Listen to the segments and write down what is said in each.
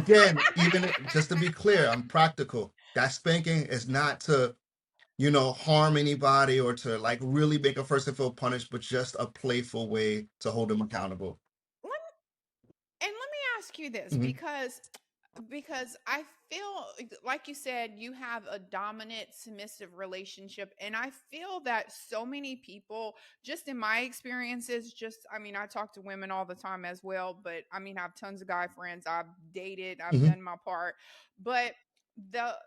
again, just to be clear, I'm practical. That spanking is not to, harm anybody or to like really make a person feel punished, but just a playful way to hold them accountable. Let And let me ask you this, Mhm. because I feel like you said you have a dominant submissive relationship, and I feel that so many people, just in my experiences, I mean, I talk to women all the time as well, but I mean, I have tons of guy friends. I've dated, I've Mhm. done my part, but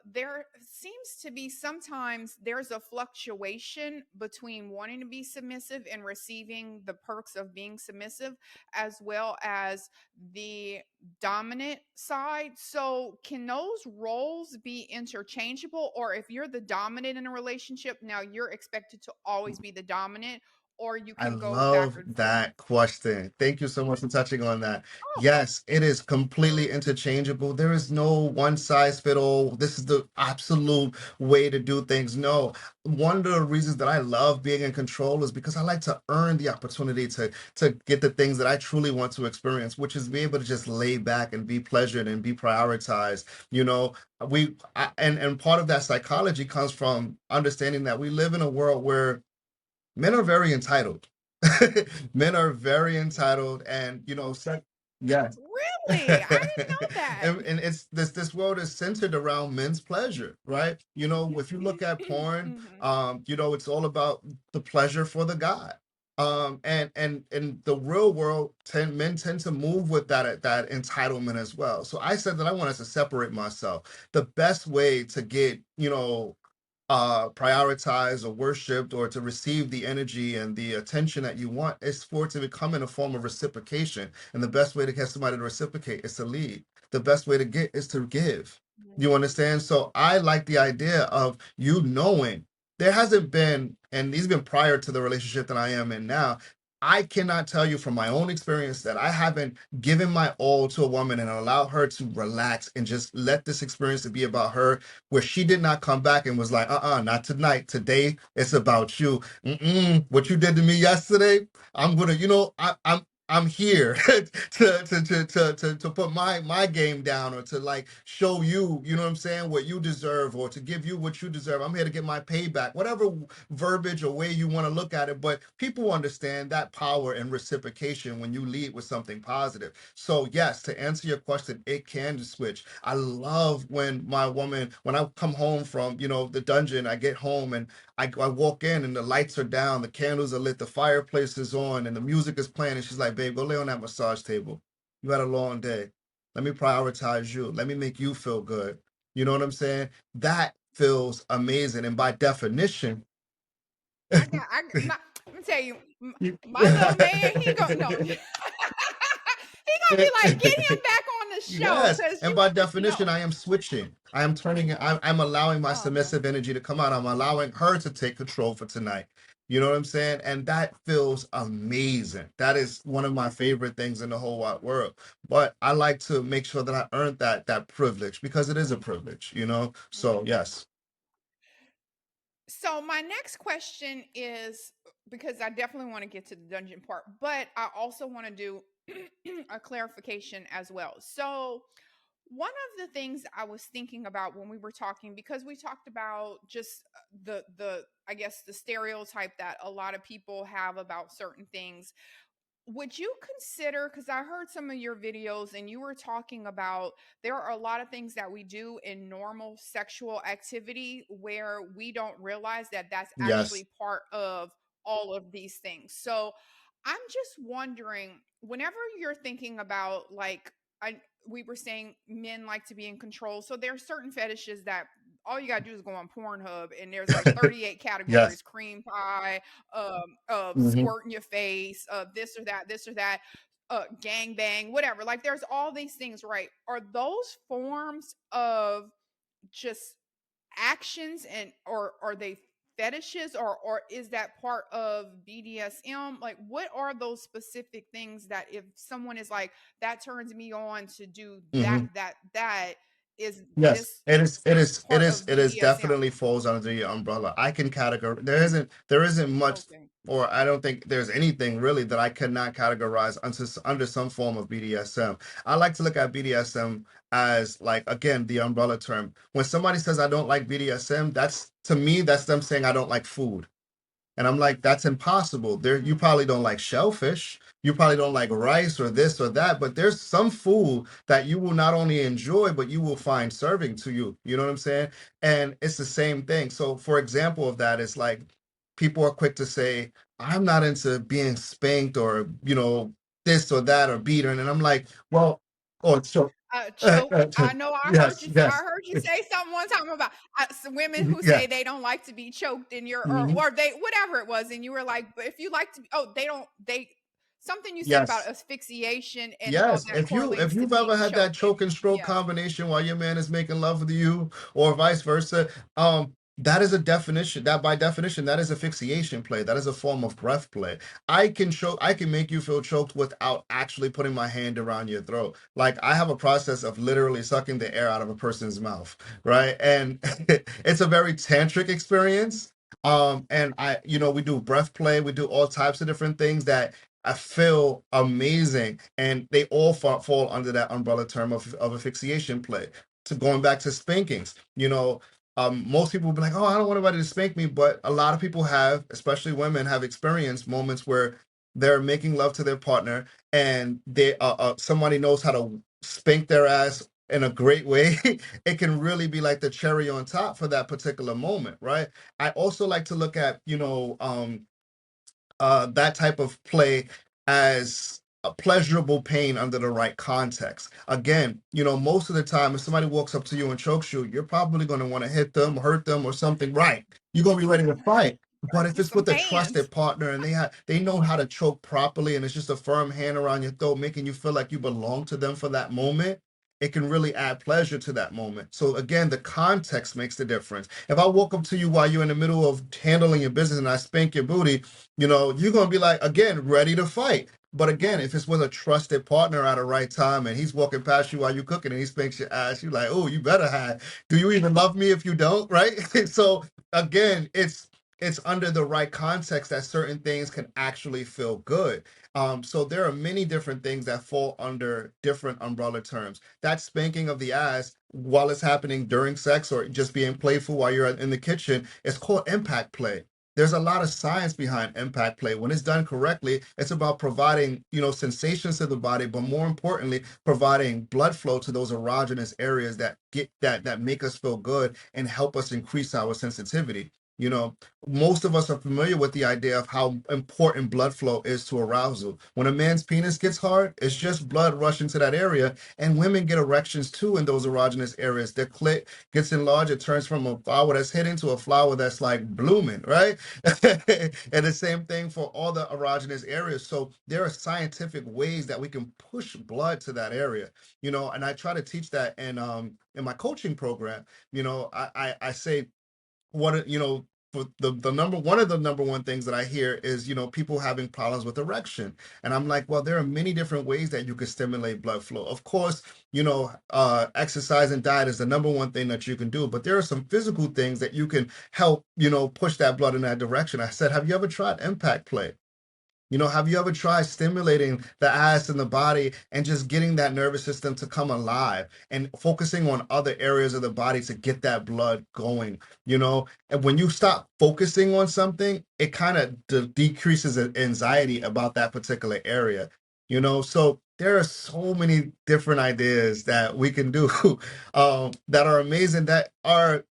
there seems to be sometimes there's a fluctuation between wanting to be submissive and receiving the perks of being submissive, as well as the dominant side. So, can those roles be interchangeable? Or if you're the dominant in a relationship, now you're expected to always be the dominant, or you I can go back love and forth? that question. Thank you so much for touching on that. Oh, Yes, it is completely interchangeable. There is no one size fit all. This is the absolute way to do things. No, one of the reasons that I love being in control is because I like to earn the opportunity to get the things that I truly want to experience, which is be able to just lay back and be pleasured and be prioritized. You know, and part of that psychology comes from understanding that we live in a world where men are very entitled. Men are very entitled, and yeah. really? I didn't know that. And it's this world is centered around men's pleasure, right? If you look at porn, Hmm. it's all about the pleasure for the guy. And in the real world, men tend to move with that entitlement as well. So I said that I wanted to separate myself. The best way to get, prioritized or worshipped or to receive the energy and the attention that you want is for it to become in a form of reciprocation. And the best way to get somebody to reciprocate is to lead. The best way to get is to give. You understand? So I like the idea of you knowing there hasn't been, and these been prior to the relationship that I am in now. I cannot tell you from my own experience that I haven't given my all to a woman and allowed her to relax and just let this experience to be about her, where she did not come back and was like, not tonight. Today it's about you. What you did to me yesterday, I'm gonna, I'm here to put my game down or to like show you, you know what I'm saying, what you deserve or to give you what you deserve. I'm here to get my payback, whatever verbiage or way you want to look at it. But people understand that power and reciprocation when you lead with something positive. So yes, to answer your question, it can switch. I love when I come home from, the dungeon, I get home and I walk in and the lights are down, the candles are lit, the fireplace is on, and the music is playing. And she's like, babe, go lay on that massage table. You had a long day. Let me prioritize you. Let me make you feel good. You know what I'm saying? That feels amazing. And by definition, Let me tell you, you- my little man, he gonna no, he gonna be like, get him back on the show, yes. because And you by no, definition, I am switching. I am turning it. I'm allowing my uh-huh. submissive energy to come out. I'm allowing her to take control for tonight. You know what I'm saying? And that feels amazing. That is one of my favorite things in the whole wide world. But I like to make sure that I earned that privilege because it is a privilege. So Mhm. yes. So my next question is, because I definitely want to get to the dungeon part, but I also want to do a clarification as well. So one of the things I was thinking about when we were talking, because we talked about just the I guess the stereotype that a lot of people have about certain things, would you consider, because I heard some of your videos and you were talking about there are a lot of things that we do in normal sexual activity where we don't realize that that's Yes. actually part of all of these things. So I'm just wondering, whenever you're thinking about, like, we were saying men like to be in control, so there are certain fetishes that all you gotta do is go on Pornhub and there's like 38 Yes. categories: cream pie, Hmm. squirt in your face, this or that, gang bang, whatever. Like, there's all these things, right? Are those forms of just actions, and or are they fetishes, or is that part of BDSM? Like, what are those specific things that if someone is like, that turns me on to do that, Hmm. that, is Yes, this it is. It is. It part is. of It is BDSM? definitely falls under the umbrella. I can categorize. There isn't much, Okay. or I don't think there's anything really that I cannot categorize under some form of BDSM. I like to look at BDSM as, like, again, the umbrella term. When somebody says I don't like BDSM, that's, to me, that's them saying I don't like food. And I'm like, that's impossible. There, you Mm. probably don't like shellfish. You probably don't like rice or this or that, but there's some food that you will not only enjoy, but you will find serving to you. You know what I'm saying? And it's the same thing. So, for example of that, it's like people are quick to say, I'm not into being spanked or, this or that or beaten. And I'm like, well, oh, so, Choked. I know. yes, I yes, heard you say something one time about women who yeah. say they don't like to be choked, and you're Mhm. or they whatever it was, and you were like, but if you like to, oh, they don't. They something you said about Yes. asphyxiation and how Yes, that if correlates to you've ever being had that choked. And choke and stroke yes, combination while your man is making love with you, or vice versa, that is a definition. That by definition, that is asphyxiation play. That is a form of breath play. I can make you feel choked without actually putting my hand around your throat. Like, I have a process of literally sucking the air out of a person's mouth, right? And it's a very tantric experience. And we do breath play, we do all types of different things that I feel amazing, and they all fall under that umbrella term of asphyxiation play. To going back to spankings, most people will be like, "Oh, I don't want anybody to spank me," but a lot of people have, especially women, have experienced moments where they're making love to their partner, and somebody knows how to spank their ass in a great way. It can really be like the cherry on top for that particular moment, right? I also like to look at, that type of play as a pleasurable pain under the right context. Again, most of the time, if somebody walks up to you and chokes you, you're probably going to want to hit them, hurt them, or something. Right? You're going to be ready to fight. But if get it's some with a hands. trusted partner and they know how to choke properly, and it's just a firm hand around your throat, making you feel like you belong to them for that moment, it can really add pleasure to that moment. So again, the context makes the difference. If I walk up to you while you're in the middle of handling your business and I spank your booty, you're going to be like, again, ready to fight. But again, if it's with a trusted partner at a right time and he's walking past you while you're cooking and he spanks your ass, you're like, oh, you better have. Do you even love me if you don't? Right? So again, it's under the right context that certain things can actually feel good. So there are many different things that fall under different umbrella terms. That spanking of the ass while it's happening during sex or just being playful while you're in the kitchen is called impact play. There's a lot of science behind impact play. When it's done correctly, it's about providing, sensations to the body, but more importantly, providing blood flow to those erogenous areas that make us feel good and help us increase our sensitivity. You know, most of us are familiar with the idea of how important blood flow is to arousal. When a man's penis gets hard, it's just blood rushing to that area, and women get erections too in those erogenous areas. Their clit gets enlarged, it turns from a flower that's hidden to a flower that's like blooming, right? And the same thing for all the erogenous areas. So there are scientific ways that we can push blood to that area, and I try to teach that in my coaching program. I say for the number one of the number one things that I hear is, people having problems with erection. And I'm like, well, there are many different ways that you could stimulate blood flow. Of course, exercise and diet is the number one thing that you can do, but there are some physical things that you can help, push that blood in that direction. I said, have you ever tried impact play? Have you ever tried stimulating the ass and the body and just getting that nervous system to come alive and focusing on other areas of the body to get that blood going? And when you stop focusing on something, it kind of decreases anxiety about that particular area. So there are so many different ideas that we can do that are amazing, that are,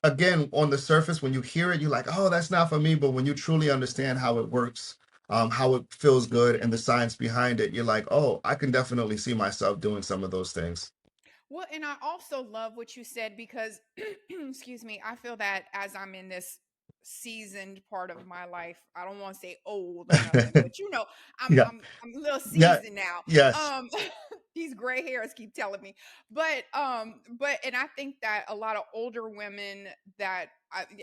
again, on the surface, when you hear it, you're like, oh, that's not for me. But when you truly understand how it works, how it feels good, and the science behind it, you're like, oh, I can definitely see myself doing some of those things. Well, and I also love what you said because, excuse me, I feel that as I'm in this seasoned part of my life, I don't want to say old or nothing, but Yeah, I'm a little yeah, seasoned now. yes. Um, these gray hairs keep telling me, and I think that a lot of older women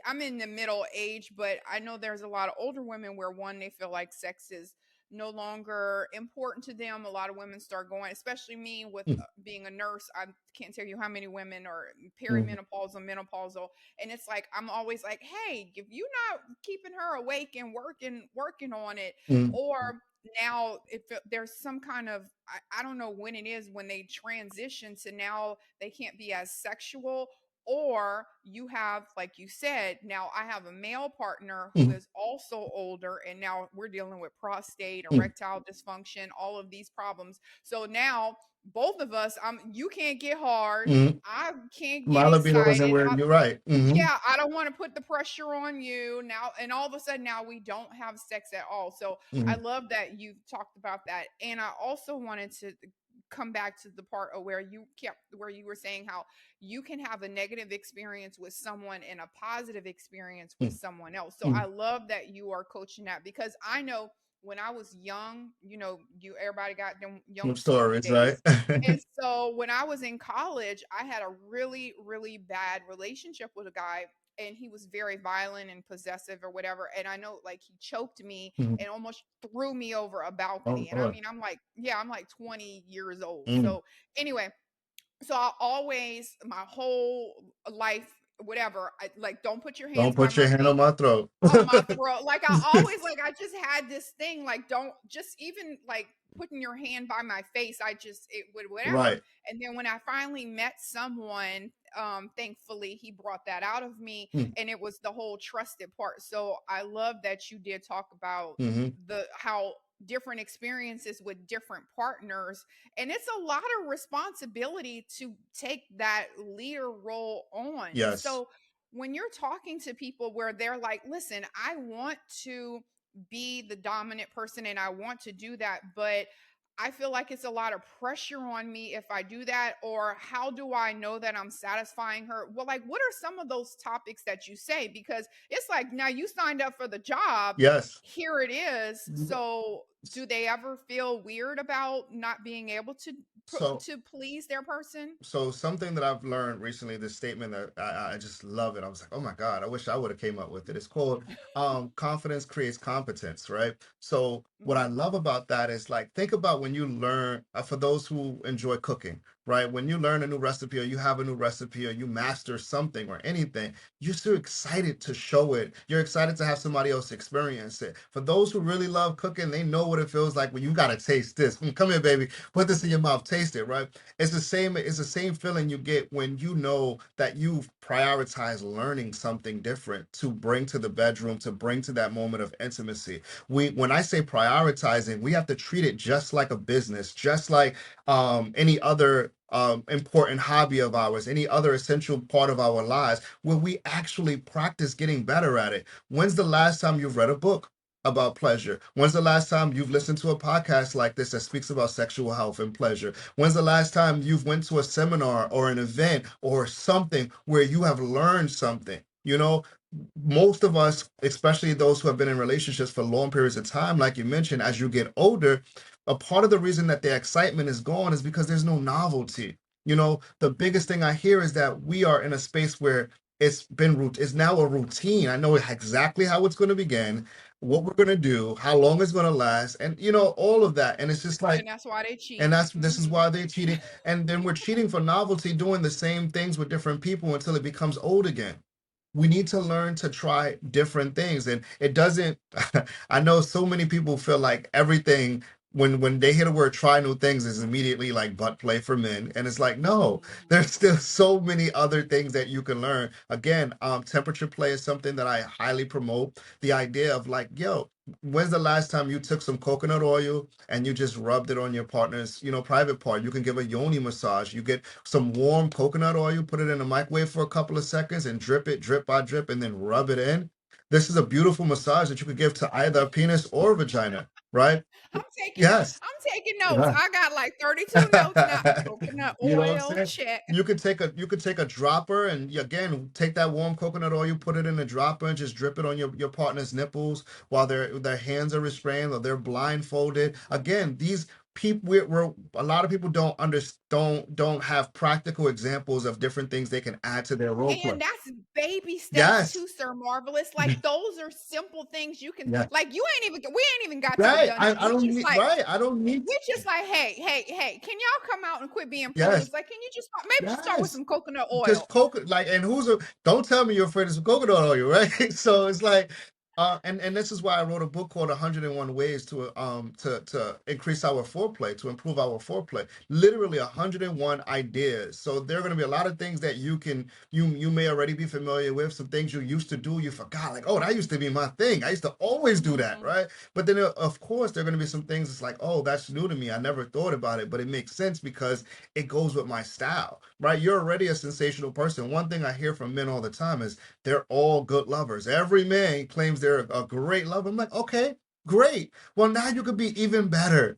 I'm in the middle age, but I know there's a lot of older women where one they feel like sex is no longer important to them. A lot of women start going, especially me with being a nurse. I can't tell you how many women are Mm, perimenopausal, menopausal, and it's like I'm always like, hey, if you're not keeping her awake and working on it, mm, or now if there's some kind of I don't know when it is when they transition to now they can't be as sexual, or you have, like you said, now I have a male partner who mm, is also older, and now we're dealing with prostate, mm, erectile dysfunction, all of these problems. So now both of us, you can't get hard, mm. I can't My get libido isn't excited. where you're right. Hmm. Yeah, I don't want to put the pressure on you now. And all of a sudden, now we don't have sex at all. So I Hmm. love that you talked about that. And I also wanted to come back to the part of where you were saying how you can have a negative experience with someone and a positive experience with someone else. So I Mm. love that you are coaching that, because I know when I was young, you everybody got them young teenage Stories, right? days. And so when I was in college, I had a really, really bad relationship with a guy, and he was very violent and possessive or whatever. And I know, like, he choked me Mhm. and almost threw me over a Oh balcony. And I Lord. mean, I'm like, yeah, I'm like 20 years old. Mm. So anyway, so I always, my whole life, whatever, like, don't put your hands Don't by put my your hand feet, on my throat. on my throat. Like, I always, like, I just had this thing, like, don't just even like putting your hand by my face. I just, it would, whatever. Right. And then when I finally met someone, thankfully he brought that out of me, Mm. and it was the whole trusted part. So I love that you did talk about Hmm. the how different experiences with different partners, and it's a lot of responsibility to take that leader role on. Yes. So when you're talking to people where they're like, listen, I want to be the dominant person and I want to do that, but I feel like it's a lot of pressure on me if I do that, or how do I know that I'm satisfying her? Well, like, what are some of those topics that you say? Because it's like, now you signed up for the job, Yes. here it is. So do they ever feel weird about not being able to So please their person? so something that I've learned recently, this statement that I just love it. I was like, oh my God, I wish I would have came up with it. It's called confidence creates competence, right? So what I Mhm. love about that is like think about when you learn, for those who enjoy cooking, right? When you learn a new recipe or you have a new recipe or you master something or anything, you're so excited to show it. You're excited to have somebody else experience it. For those who really love cooking, they know what it feels like when you gotta taste this. Come here, baby. Put this in your mouth, taste it, right? It's the same feeling you get when you know that you've prioritized learning something different to bring to the bedroom, to bring to that moment of intimacy. When I say prioritizing, we have to treat it just like a business, just like any other important hobby of ours, any other essential part of our lives, where we actually practice getting better at it. When's the last time you've read a book about pleasure? When's the last time you've listened to a podcast like this that speaks about sexual health and pleasure? When's the last time you've went to a seminar or an event or something where you have learned something? Most of us, especially those who have been in relationships for long periods of time, like you mentioned, as you get older, a part of the reason that the excitement is gone is because there's no novelty. The biggest thing I hear is that we are in a space where it's now a routine. I know exactly how it's going to begin, what we're going to do, how long it's going to last, and all of that. And it's just like, And that's why they and cheat. this is Hmm. why they're cheating. And then we're cheating for novelty, doing the same things with different people until it becomes old again. We need to learn to try different things. And it doesn't, I know so many people feel like everything, when they hear the word try new things, is immediately like butt play for men. And it's like, no, there's still so many other things that you can learn. Again, temperature play is something that I highly promote. The idea of like, yo, when's the last time you took some coconut oil and you just rubbed it on your partner's, private part? You can give a yoni massage. You get some warm coconut oil, put it in the microwave for a couple of seconds and drip it drip by drip and then rub it in. This is a beautiful massage that you could give to either a penis or a vagina, right? Yes. I'm taking notes. I got like 32 notes now. Coconut You know what I'm oil, saying? check. You could take a dropper and again take that warm coconut oil, put it in a dropper and just drip it on your partner's nipples while their hands are restrained or they're blindfolded. Again, these people we're a lot of people don't have practical examples of different things they can add to their role play. And baby steps Yes. too, Sir Marvelous. Like those are simple things you can Yeah. like. You ain't even we ain't even got to the Right. dungeon. I don't need, right. I don't need, We just like, hey, can y'all come out and quit being yes. prudes? Like, can you just maybe just start with Yes. some coconut Because oil? coconut, like, and don't tell me you're afraid of some coconut oil, right? So it's like, and this is why I wrote a book called 101 Ways to increase our foreplay, to improve our foreplay. Literally 101 ideas. So there are going to be a lot of things that you may already be familiar with, some things you used to do, you forgot, like, oh, that used to be my thing. I used to always do that, Mm-hmm. right? But then, of course, there are going to be some things it's like, oh, that's new to me. I never thought about it, but it makes sense because it goes with my style, right? You're already a sensational person. One thing I hear from men all the time is they're all good lovers. Every man claims they're a great lover. I'm like, okay, great. Well, now you could be even better.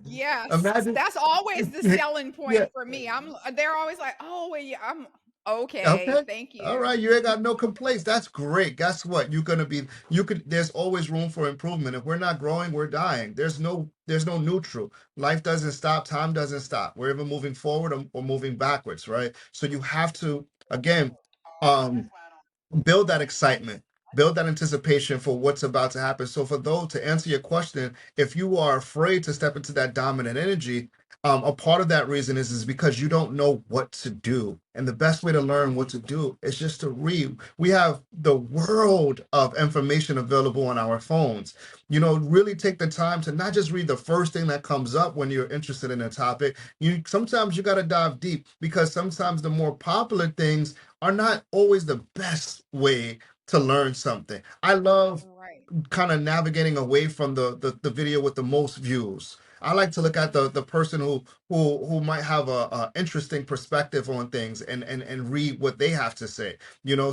Yes, Imagine. that's always the selling point Yeah. for me. They're always like, oh, well, yeah, I'm okay. Okay. Thank All you. right. You ain't got no complaints. That's great. Guess what? There's always room for improvement. If we're not growing, we're dying. There's no neutral. Life doesn't stop. Time doesn't stop. We're either moving forward or moving backwards, right? So you have to, again, um, build that excitement, build that anticipation for what's about to happen. So for those, to answer your question, if you are afraid to step into that dominant energy, a part of that reason is because you don't know what to do, and the best way to learn what to do is just to read. We have the world of information available on our phones. Really take the time to not just read the first thing that comes up when you're interested in a topic. Sometimes you got to dive deep, because sometimes the more popular things are not always the best way to learn something. I love Right. kind of navigating away from the video with the most views. I like to look at the person who might have a interesting perspective on things, and read what they have to say.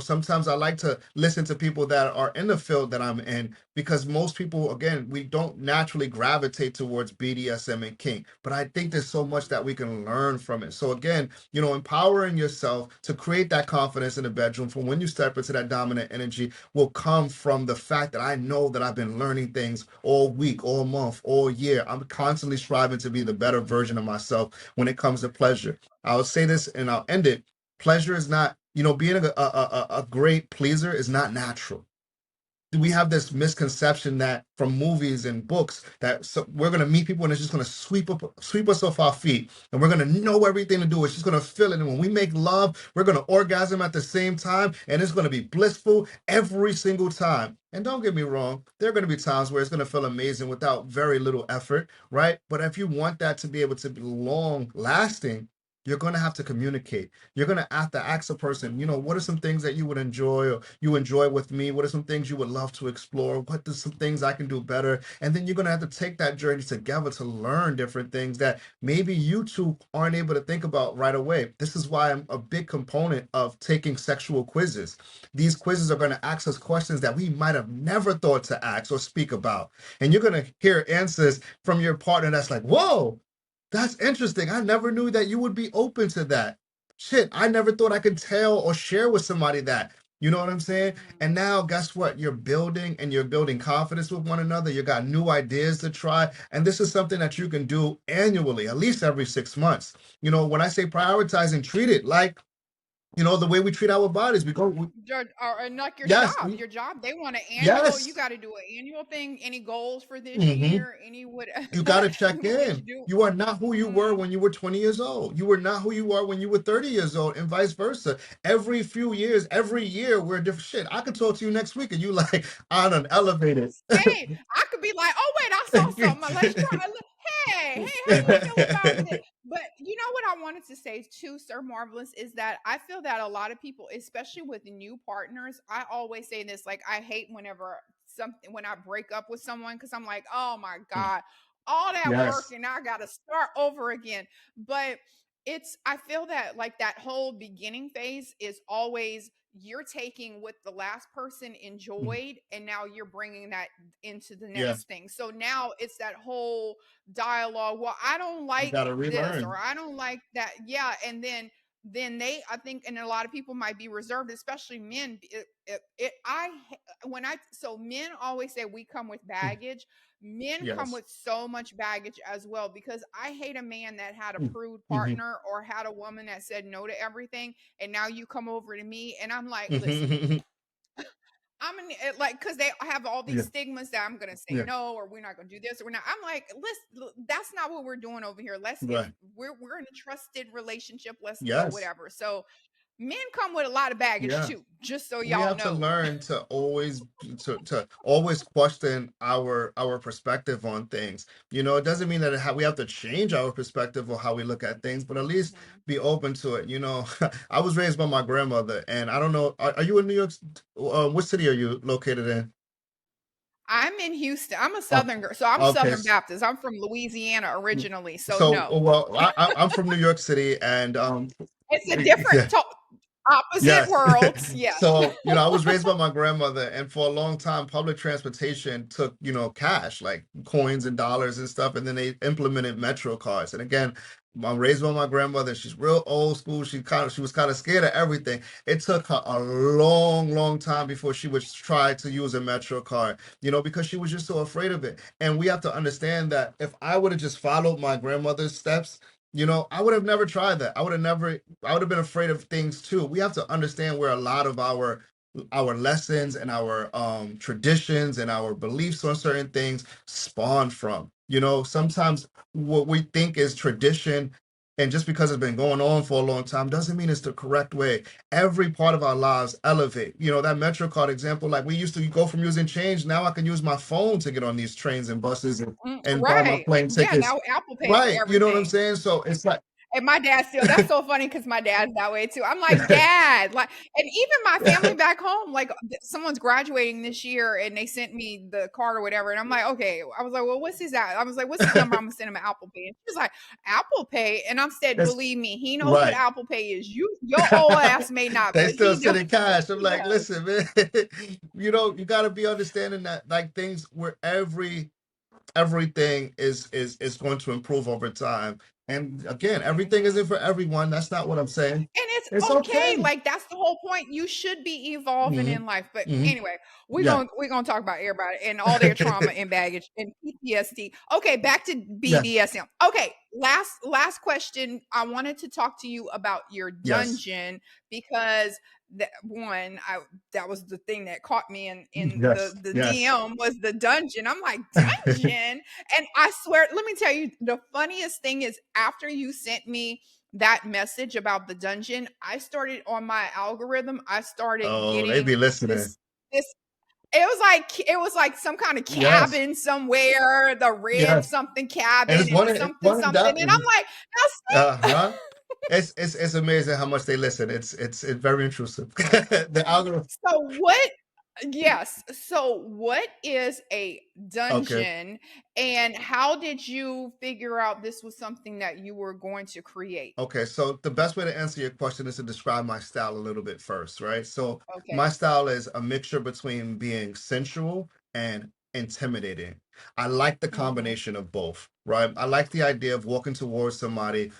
Sometimes I like to listen to people that are in the field that I'm in, because most people, again, we don't naturally gravitate towards BDSM and kink, but I think there's so much that we can learn from it. So again, empowering yourself to create that confidence in the bedroom for when you step into that dominant energy will come from the fact that I know that I've been learning things all week, all month, all year. I'm constantly striving to be the better version of myself when it comes to pleasure. I'll say this and I'll end it. Pleasure is not, being a great pleaser is not natural. We have this misconception that from movies and books that, we're going to meet people and it's just going to sweep us off our feet, and we're going to know everything to do. It's just going to feel it, and when we make love, we're going to orgasm at the same time, and it's going to be blissful every single time. And don't get me wrong, there are going to be times where it's going to feel amazing without very little effort, right? But if you want that to be able to be long lasting, you're going to have to communicate. You're going to have to ask a person, what are some things that you would enjoy, or you enjoy with me? What are some things you would love to explore? What are some things I can do better? And then you're going to have to take that journey together to learn different things that maybe you two aren't able to think about right away. This is why I'm a big component of taking sexual quizzes. These quizzes are going to ask us questions that we might have never thought to ask or speak about. And you're going to hear answers from your partner that's like, whoa, that's interesting. I never knew that you would be open to that. Shit, I never thought I could tell or share with somebody that. You know what I'm saying? And now, guess what? You're building confidence with one another. You got new ideas to try. And this is something that you can do annually, at least every 6 months. When I say prioritizing, treat it like, the way we treat our bodies. And like your Yes, job, they want an annual. You yes. got to do an annual thing. Any goals for this Mhm. year? Any what? You got to check Did you in. do? You are not who you were Mm, when you were 20 years old. You were not who you are when you were 30 years old, and vice versa. Every few years, every year, we're different. Shit, I could talk to you next week and you like on an elevated. same. I could be like, oh wait, I saw something. Let's try. Hey, how you feel about this? But you know what I wanted to say too, Sir Marvelous, is that I feel that a lot of people, especially with new partners, I always say this, like I hate when I break up with someone, because I'm like, oh my God, all that work Yes. and I gotta start over again. But I feel that like that whole beginning phase is always you're taking what the last person enjoyed and now you're bringing that into the Yeah. next thing. So now it's that whole dialogue. Well, I don't You like got to this or relearn. I don't like that. Yeah. And then then they, I think, and a lot of people might be reserved, especially men. So men always say we come with Mm, baggage. Men come yes. with so much baggage as well, because I hate a man that had a Mm, prude mhm, partner or had a woman that said no to everything, and now you come over to me and I'm like, listen, mhm, like, because they have all these yeah, stigmas that I'm gonna say yeah, no, or we're not gonna do this, or we're not. I'm like, listen, that's not what we're doing over here. Let's, if right. we're in a trusted relationship, let's go, Yes. whatever. So men come with a lot of baggage Yeah. too, just so We y'all have to know. learn to always question our perspective on things. It doesn't mean that we have to change our perspective or how we look at things, but at least Mhm. be open to it. I was raised by my grandmother, and I don't know, are you in New York? What city are you located in? I'm in Houston. I'm a Oh, Southern girl, so I'm okay. Southern Baptist. I'm from Louisiana originally, so So, no, well, I'm from New York City, and it's a different, yeah. opposite Yes. worlds. Yes. So, I was raised by my grandmother, and for a long time, public transportation took, cash, like coins and dollars and stuff, and then they implemented Metro cards. And again, I'm raised by my grandmother. She's real old school. She was kind of scared of everything. It took her a long, long time before she would try to use a Metro card, because she was just so afraid of it. And we have to understand that if I would have just followed my grandmother's steps, I would have never tried that. I would have been afraid of things too. We have to understand where a lot of our lessons and our traditions and our beliefs on certain things spawn from. Sometimes what we think is tradition, and just because it's been going on for a long time doesn't mean it's the correct way. Every part of our lives elevate. That MetroCard example, like we used to go from using change, now I can use my phone to get on these trains and buses and buy my Right. plane Yeah. tickets. Now Apple Pay for Right. You know what I'm everything. saying? So it's like And my dad still, that's so funny because my dad's that way too. I'm like, "Dad," like, and even my family back home, like, someone's graduating this year and they sent me the card or whatever, and I'm like, "Okay." I was like, "Well, what's his at?" I was like, "What's his number? I'm gonna send him an Apple Pay." And she was like, "Apple Pay?" And I said, it's "Believe me, he knows what right. Apple Pay is. Your old ass may not, They but still he does." sending cash. I'm He like, does. listen, man, you got to be understanding that like things where everything is going to improve over time. And again, everything isn't Mhm. for everyone. That's not what I'm saying. And it's It's okay, okay. like, that's the whole point, you should be evolving Hmm. in life, but Hmm. anyway, Yeah. we're gonna talk about everybody and all their trauma and baggage and PTSD. Okay, back to Yes. BDSM. Okay, last question, I wanted to talk to you about your Yes. dungeon because that was the thing that caught me in Yes. the Yes. DM was the dungeon. I'm like, "Dungeon?" And I swear, let me tell you, the funniest thing is after you sent me that message about the dungeon, I started on my algorithm, I started Oh, they getting be listening. this it was like some kind of Yes. cabin somewhere, the red Yes. something And cabin it's and one the of it's something one of something, that. and I'm like, "Now see." Uh-huh. It's amazing how much they listen. It's very intrusive. The algorithm. So what Yes. So what is a Okay. dungeon and how did you figure out this was something that you were going to create? Okay, so the best way to answer your question is to describe my style a little bit first, right? So my Okay. style is a mixture between being sensual and intimidating. I like the Mhm. combination of both, right? I like the idea of walking towards somebody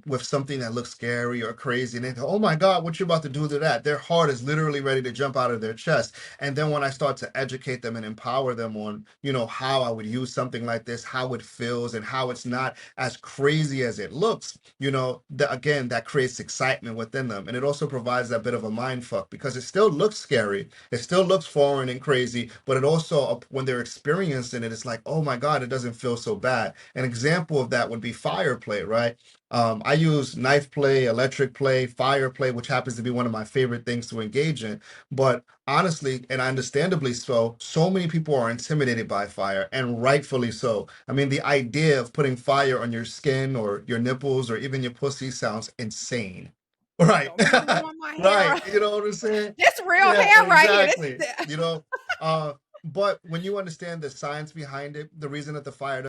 with something that looks scary or crazy, and they go, "Oh my God, what you about to do to that?" Their heart is literally ready to jump out of their chest. And then when I start to educate them and empower them on, how I would use something like this, how it feels, and how it's not as crazy as it looks, again, that creates excitement within them. And it also provides that bit of a mind fuck because it still looks scary. It still looks foreign and crazy, but it also, when they're experiencing it, it's like, oh my God, it doesn't feel so bad. An example of that would be fire play, right? I use knife play, electric play, fire play, which happens to be one of my favorite things to engage in. But honestly, and understandably so, so many people are intimidated by fire, and rightfully so. I mean, the idea of putting fire on your skin or your nipples or even your pussy sounds insane. Right. Don't be blowing my Right. hair. You know what I'm saying? This real Yeah, hair right here. exactly. Uh, but when you understand the science behind it, the reason that the fire